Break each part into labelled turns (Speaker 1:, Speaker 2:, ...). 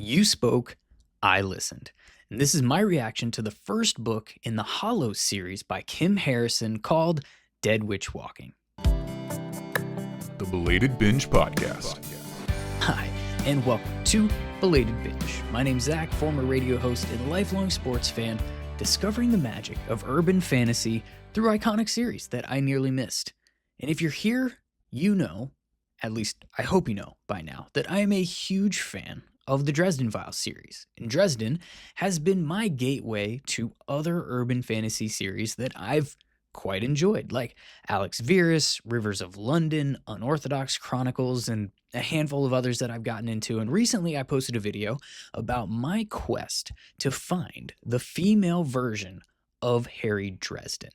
Speaker 1: You spoke, I listened. And this is my reaction to the first book in the Hollow series by Kim Harrison called Dead Witch Walking.
Speaker 2: The Belated Binge Podcast.
Speaker 1: Hi, and welcome to Belated Binge. My name's Zach, former radio host and lifelong sports fan, discovering the magic of urban fantasy through iconic series that I nearly missed. And if you're here, you know, at least I hope you know by now, that I am a huge fan of the Dresden Files series. And Dresden has been my gateway to other urban fantasy series that I've quite enjoyed, like Alex Verus, Rivers of London, Unorthodox Chronicles, and a handful of others that I've gotten into. And recently I posted a video about my quest to find the female version of Harry Dresden.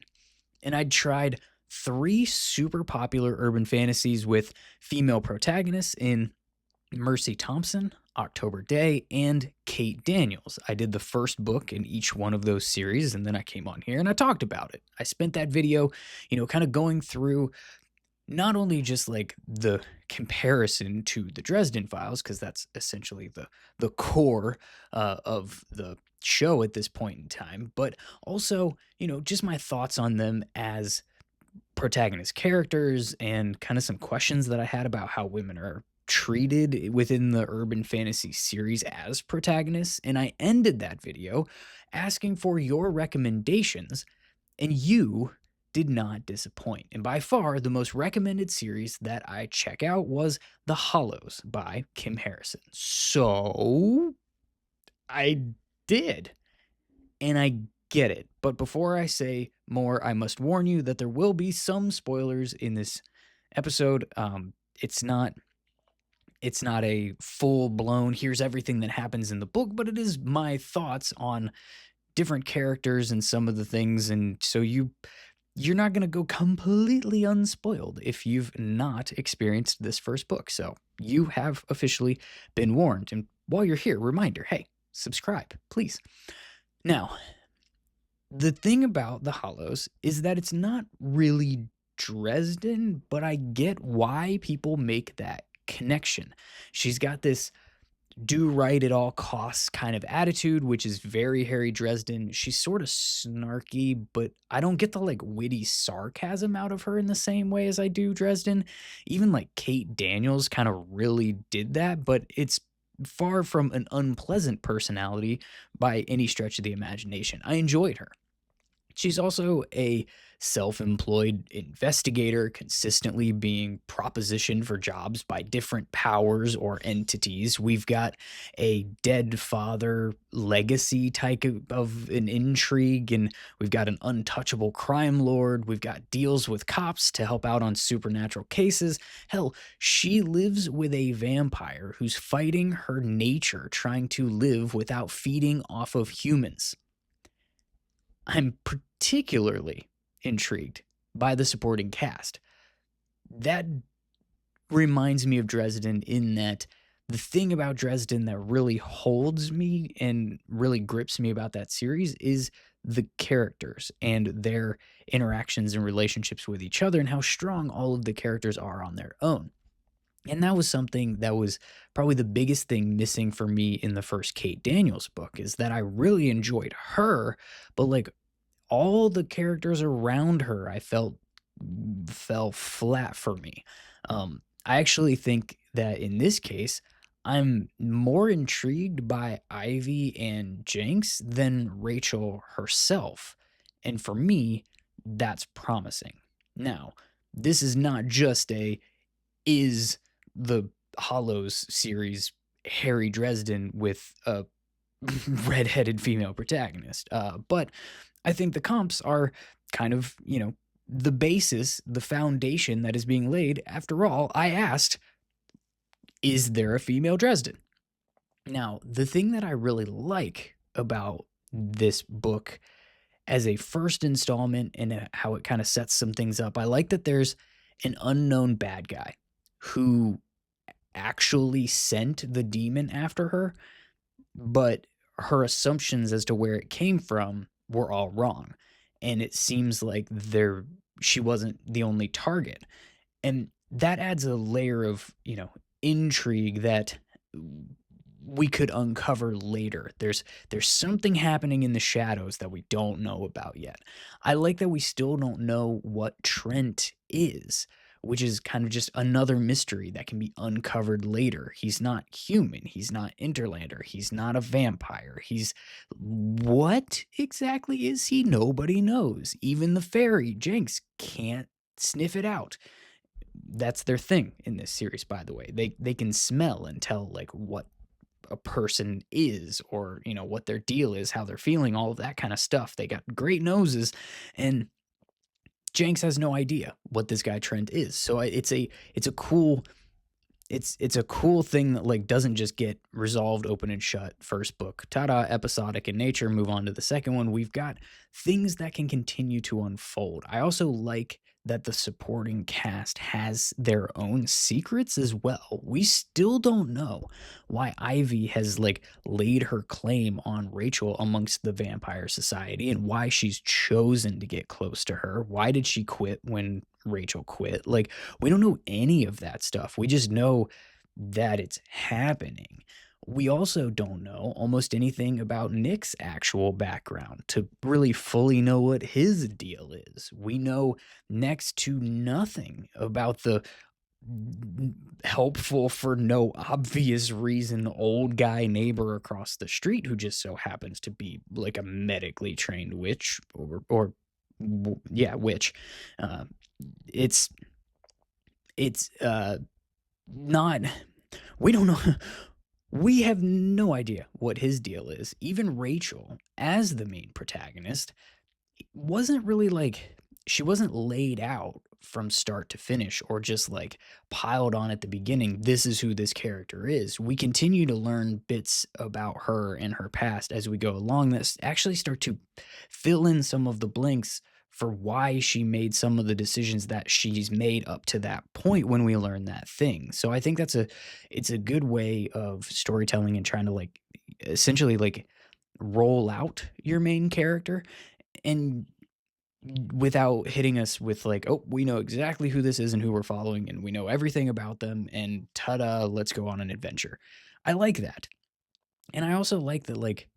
Speaker 1: And I'd tried 3 super popular urban fantasies with female protagonists in Mercy Thompson, October Day, and Kate Daniels. I did the first book in each one of those series, and then I came on here and I talked about it. I spent that video, kind of going through not only just like the comparison to the Dresden Files, because that's essentially the core of the show at this point in time, but also, just my thoughts on them as protagonist characters and kind of some questions that I had about how women are treated within the urban fantasy series as protagonists. And I ended that video asking for your recommendations, and you did not disappoint. And by far, the most recommended series that I check out was The Hollows by Kim Harrison. So I did, and I get it. But before I say more, I must warn you that there will be some spoilers in this episode. It's not a full-blown here's everything that happens in the book, but it is my thoughts on different characters and some of the things, and so you're not going to go completely unspoiled if you've not experienced this first book. So you have officially been warned. And while you're here, reminder, hey, subscribe, please. Now, the thing about The Hollows is that it's not really Dresden, but I get why people make that connection. She's got this do right at all costs kind of attitude, which is very Harry Dresden. She's sort of snarky, but I don't get the witty sarcasm out of her in the same way as I do Dresden. Even Kate Daniels kind of really did that, but it's far from an unpleasant personality by any stretch of the imagination. I enjoyed her. She's also a self-employed investigator, consistently being propositioned for jobs by different powers or entities. We've got a dead father legacy type of an intrigue, and we've got an untouchable crime lord. We've got deals with cops to help out on supernatural cases. Hell, she lives with a vampire who's fighting her nature, trying to live without feeding off of humans. I'm particularly intrigued by the supporting cast. That reminds me of Dresden in that the thing about Dresden that really holds me and really grips me about that series is the characters and their interactions and relationships with each other and how strong all of the characters are on their own. And that was something that was probably the biggest thing missing for me in the first Kate Daniels book, is that I really enjoyed her, but all the characters around her I felt fell flat for me. I actually think that in this case, I'm more intrigued by Ivy and Jinx than Rachel herself. And for me, that's promising. Now, this is not just is the Hollows series Harry Dresden with a redheaded female protagonist. But I think the comps are kind of, the basis, the foundation that is being laid. After all, I asked, is there a female Dresden? Now, the thing that I really like about this book as a first installment and how it kind of sets some things up, I like that there's an unknown bad guy who actually sent the demon after her, but her assumptions as to where it came from were all wrong. And it seems like she wasn't the only target. And that adds a layer of, intrigue that we could uncover later. There's something happening in the shadows that we don't know about yet. I like that we still don't know what Trent is, which is kind of just another mystery that can be uncovered later. He's not human, he's not Interlander, he's not a vampire. He's what exactly is he? Nobody knows. Even the fairy, Jinx, can't sniff it out. That's their thing in this series, by the way. They can smell and tell like what a person is, or what their deal is, how they're feeling, all of that kind of stuff. They got great noses, and Jenks has no idea what this guy Trent is. So it's a cool it's a cool thing that like doesn't just get resolved, open and shut, first book, ta-da, episodic in nature, move on to the second one. We've got things that can continue to unfold. I also like that the supporting cast has their own secrets as well. We still don't know why Ivy has like laid her claim on Rachel amongst the vampire society, and why she's chosen to get close to her. Why did she quit when Rachel quit? Like, we don't know any of that stuff. We just know that it's happening. We also don't know almost anything about Nick's actual background to really fully know what his deal is. We know next to nothing about the helpful for no obvious reason old guy neighbor across the street who just so happens to be like a medically trained witch, yeah, witch. Uh, it's it's not, we don't know. We have no idea what his deal is. Even Rachel, as the main protagonist, wasn't really like, she wasn't laid out from start to finish or just like piled on at the beginning. This is who this character is. We continue to learn bits about her and her past as we go along that actually start to fill in some of the blanks for why she made some of the decisions that she's made up to that point when we learn that thing. So I think it's a good way of storytelling and trying to like essentially like roll out your main character, and without hitting us with like, oh, we know exactly who this is and who we're following, and we know everything about them, and ta-da, let's go on an adventure. I like that. And I also like that like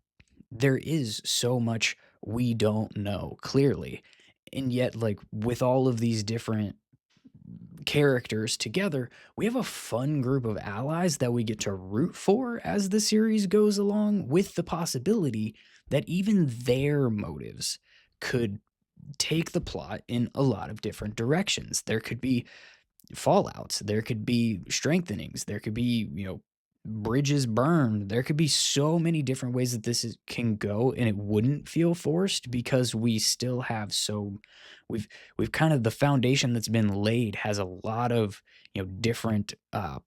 Speaker 1: there is so much we don't know clearly. And yet, like with all of these different characters together, we have a fun group of allies that we get to root for as the series goes along, with the possibility that even their motives could take the plot in a lot of different directions. There could be fallouts, there could be strengthenings, there could be, bridges burned. There could be so many different ways that can go, and it wouldn't feel forced because we still have we've kind of, the foundation that's been laid has a lot of different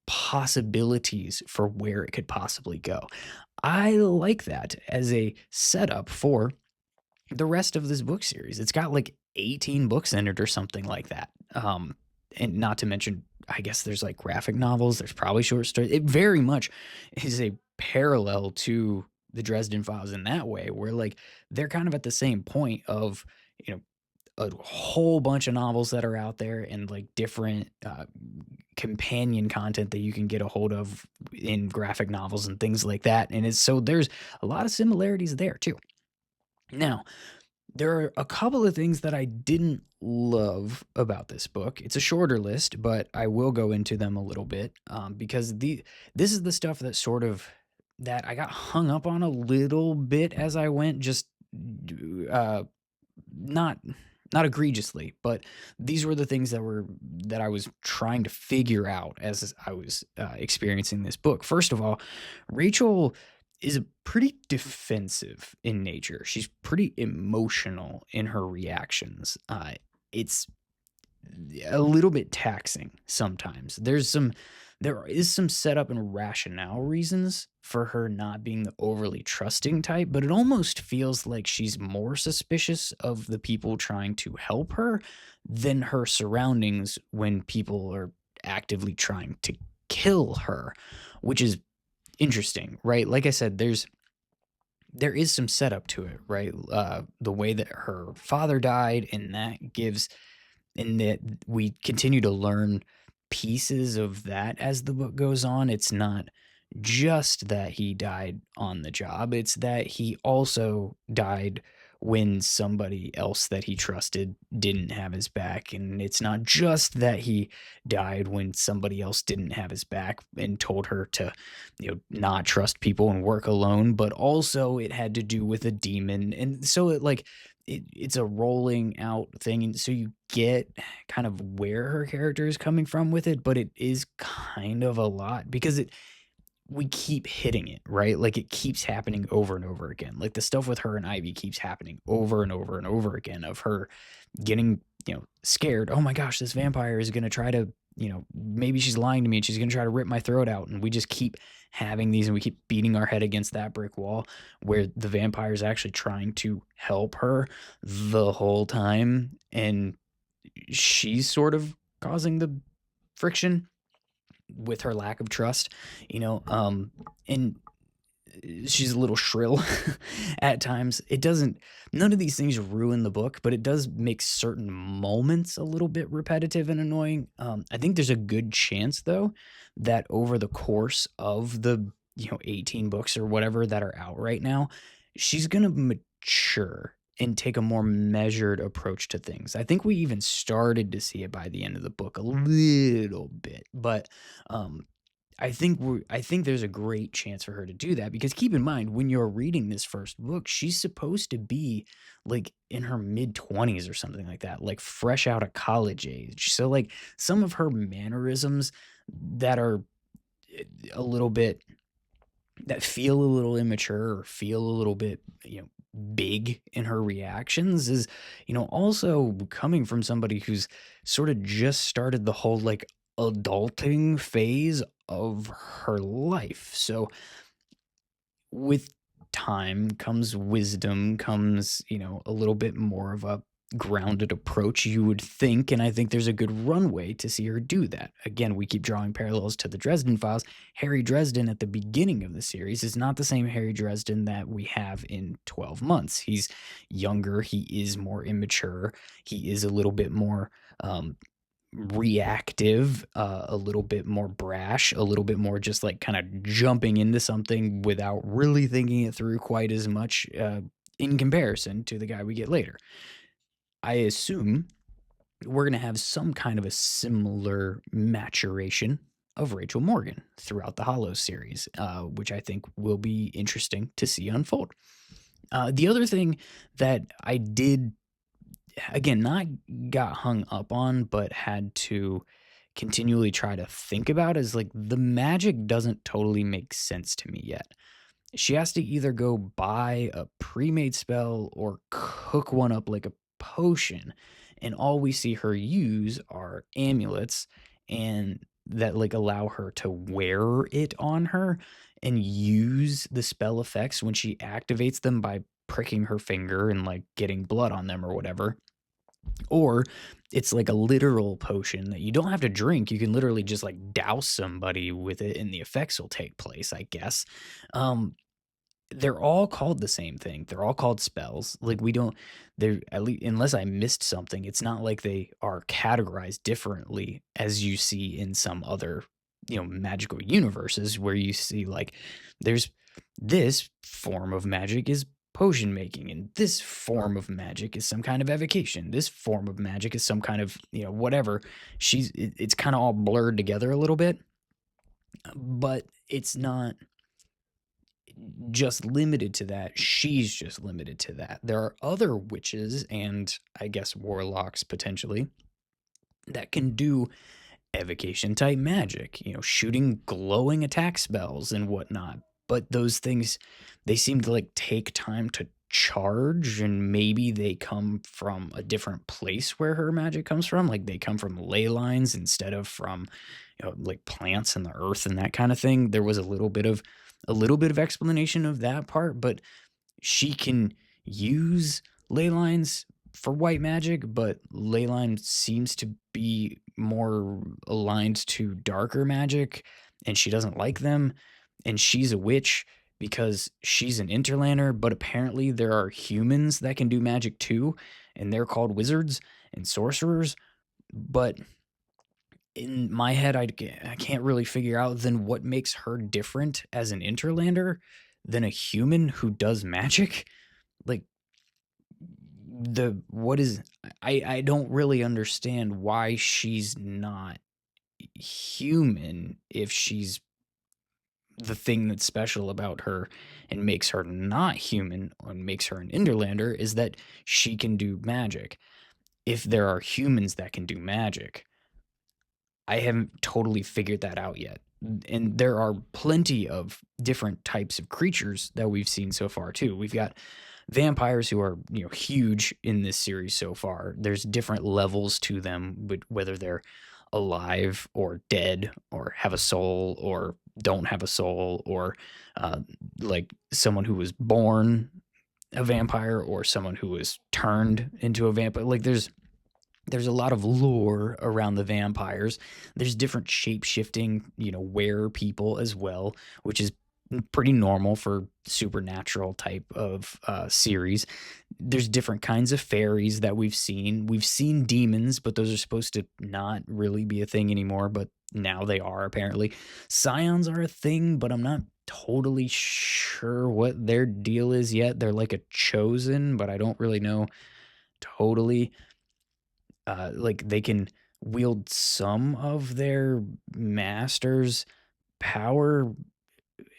Speaker 1: possibilities for where it could possibly go. I like that as a setup for the rest of this book series. It's got like 18 books in it or something like that. And not to mention, I guess there's like graphic novels, there's probably short stories. It very much is a parallel to the Dresden Files in that way, where like they're kind of at the same point of, you know, a whole bunch of novels that are out there, and like different companion content that you can get a hold of in graphic novels and things like that. And there's a lot of similarities there too. Now, there are a couple of things that I didn't love about this book. It's a shorter list, but I will go into them a little bit, because this is the stuff that I got hung up on a little bit as I went. Just uh, not not egregiously, but these were the things that I was trying to figure out as I was experiencing this book. First of all, Rachel is pretty defensive in nature. She's pretty emotional in her reactions. It's a little bit taxing sometimes. There is some setup and rationale reasons for her not being the overly trusting type, but it almost feels like she's more suspicious of the people trying to help her than her surroundings when people are actively trying to kill her, which is interesting, right? Like I said, there is some setup to it, right? The way that her father died, and that we continue to learn pieces of that as the book goes on. It's not, just that he died on the job, it's that he also died when somebody else that he trusted didn't have his back. And it's not just that he died when somebody else didn't have his back and told her to, not trust people and work alone, but also it had to do with a demon. And so it's a rolling out thing. And so you get kind of where her character is coming from with it, but it is kind of a lot because we keep hitting it, right? Like it keeps happening over and over again. Like the stuff with her and Ivy keeps happening over and over and over again of her getting, scared. Oh my gosh, this vampire is going to try to, maybe she's lying to me and she's going to try to rip my throat out. And we just keep having these and we keep beating our head against that brick wall where the vampire is actually trying to help her the whole time. And she's sort of causing the friction with her lack of trust, and she's a little shrill at times. None of these things ruin the book, but it does make certain moments a little bit repetitive and annoying. I think there's a good chance though that over the course of the 18 books or whatever that are out right now, she's gonna mature and take a more measured approach to things. I think we even started to see it by the end of the book a little bit, but I think there's a great chance for her to do that because keep in mind when you're reading this first book, she's supposed to be like in her mid 20s or something like that, like fresh out of college age. So like some of her mannerisms that are a little bit that feel a little immature or feel a little bit, big in her reactions is, also coming from somebody who's sort of just started the whole like adulting phase of her life. So with time comes wisdom, comes, a little bit more of a grounded approach, you would think. And I think there's a good runway to see her do that. Again, we keep drawing parallels to the Dresden Files. Harry Dresden at the beginning of the series is not the same Harry Dresden that we have in 12 months. He's younger, he is more immature, he is a little bit more reactive, a little bit more brash, a little bit more just like kind of jumping into something without really thinking it through quite as much in comparison to the guy we get later. I assume we're going to have some kind of a similar maturation of Rachel Morgan throughout the Hollows series, which I think will be interesting to see unfold. The other thing that I did, again, not got hung up on, but had to continually try to think about is like the magic doesn't totally make sense to me yet. She has to either go buy a pre-made spell or cook one up like a potion, and all we see her use are amulets and that like allow her to wear it on her and use the spell effects when she activates them by pricking her finger and like getting blood on them or whatever. Or it's like a literal potion that you don't have to drink. You can literally just like douse somebody with it and the effects will take place, I guess. Um, they're all called the same thing. They're all called spells. Like we don't they're at least unless I missed something, it's not like they are categorized differently as you see in some other, magical universes where you see like there's this form of magic is potion making and this form of magic is some kind of evocation. This form of magic is some kind of, whatever. It's kind of all blurred together a little bit, but it's not just limited to that. She's just limited to that. There are other witches and I guess warlocks potentially that can do evocation type magic, shooting glowing attack spells and whatnot. But those things, they seem to like take time to charge, and maybe they come from a different place where her magic comes from. Like they come from ley lines instead of from, like plants and the earth and that kind of thing. There was a little bit of explanation of that part, but she can use ley lines for white magic, but leyline seems to be more aligned to darker magic, and she doesn't like them. And she's a witch because she's an interlander, but apparently there are humans that can do magic too, and they're called wizards and sorcerers. But in my head, I can't really figure out then what makes her different as an interlander than a human who does magic. Like the what is I don't really understand why she's not human if she's the thing that's special about her and makes her not human and makes her an interlander is that she can do magic. If there are humans that can do magic, I haven't totally figured that out yet. And there are plenty of different types of creatures that we've seen so far too. We've got vampires who are, huge in this series so far. There's different levels to them, whether they're alive or dead or have a soul or don't have a soul, or uh, like someone who was born a vampire or someone who was turned into a vampire. Like there's a lot of lore around the vampires. There's different shape-shifting, were people as well, which is pretty normal for supernatural type of series. There's different kinds of fairies that we've seen. We've seen demons, but those are supposed to not really be a thing anymore, but now they are apparently. Scions are a thing, but I'm not totally sure what their deal is yet. They're like a chosen, but I don't really know totally. Like they can wield some of their master's power,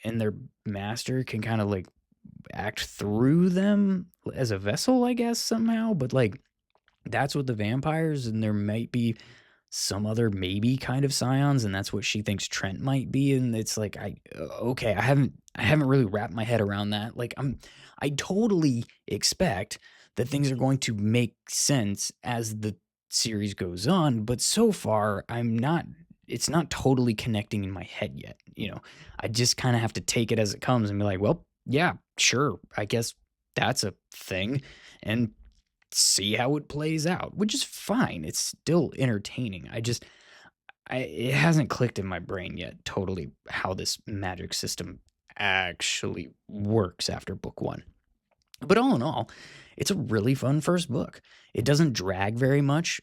Speaker 1: and their master can kind of like act through them as a vessel, I guess, somehow. But like that's what the vampires, and there might be some other maybe kind of scions, and that's what she thinks Trent might be. And it's like okay, I haven't really wrapped my head around that. Like I totally expect that things are going to make sense as the series goes on, but so far it's not totally connecting in my head yet. I just kind of have to take it as it comes and be like, well, yeah, sure, I guess that's a thing, and see how it plays out, which is fine. It's still entertaining. It hasn't clicked in my brain yet totally how this magic system actually works after book one. But all in all, it's a really fun first book. It doesn't drag very much.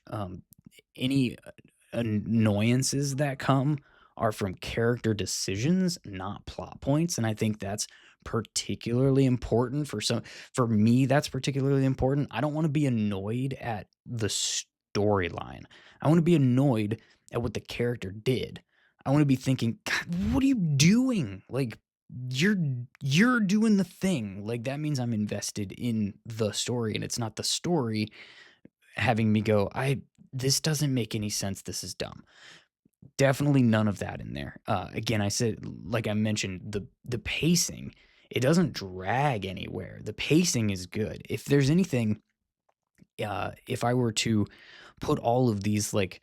Speaker 1: Any annoyances that come are from character decisions, not plot points, and I think that's particularly important for me. That's particularly important. I don't want to be annoyed at the storyline. I want to be annoyed at what the character did. I want to be thinking, God, what are you doing? Like you're you're doing the thing. Like that means I'm invested in the story, and it's not the story having me go, I this doesn't make any sense. This is dumb. Definitely none of that in there. Again, I said, like I mentioned, the pacing, it doesn't drag anywhere. The pacing is good. If there's anything, if I were to put all of these like,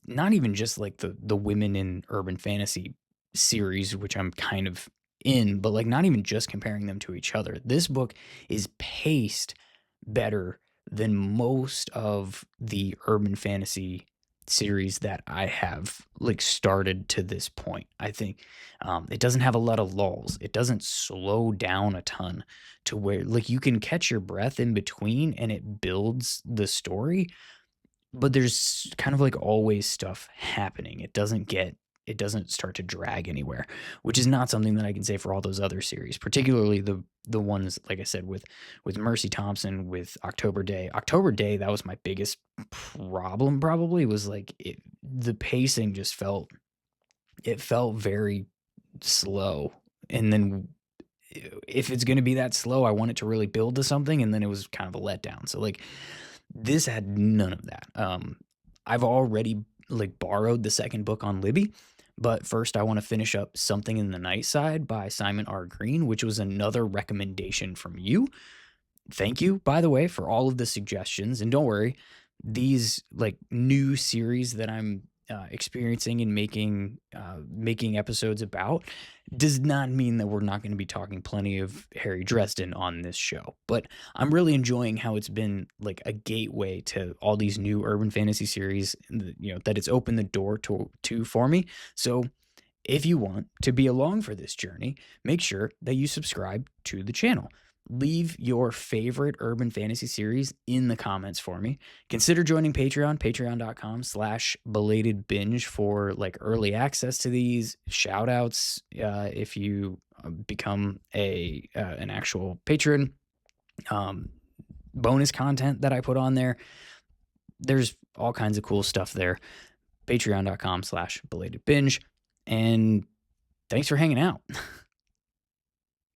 Speaker 1: not even just like the women in urban fantasy series, which I'm kind of in, but like not even just comparing them to each other. This book is paced better than most of the urban fantasy series that I have like started to this point. I think it doesn't have a lot of lulls. It doesn't slow down a ton to where like you can catch your breath in between and it builds the story, but there's kind of like always stuff happening. It doesn't start to drag anywhere, which is not something that I can say for all those other series, particularly the ones like I said with Mercy Thompson, with October Day. October Day, that was my biggest problem probably, was like the pacing just felt very slow. And then if it's going to be that slow, I want it to really build to something, and then it was kind of a letdown. So like this had none of that. I've already like borrowed the second book on Libby, but first I want to finish up Something in the Night Side by Simon R. Green, which was another recommendation from you. Thank you, by the way, for all of the suggestions. And don't worry, these like new series that I'm experiencing and making episodes about does not mean that we're not going to be talking plenty of Harry Dresden on this show. But I'm really enjoying how it's been like a gateway to all these new urban fantasy series, that it's opened the door to for me. So if you want to be along for this journey, make sure that you subscribe to the channel. Leave your favorite urban fantasy series in the comments for me. Consider joining Patreon, patreon.com/belatedbinge for like early access to these shout outs. If you become an actual patron, bonus content that I put on there. There's all kinds of cool stuff there. Patreon.com/belatedbinge. And thanks for hanging out.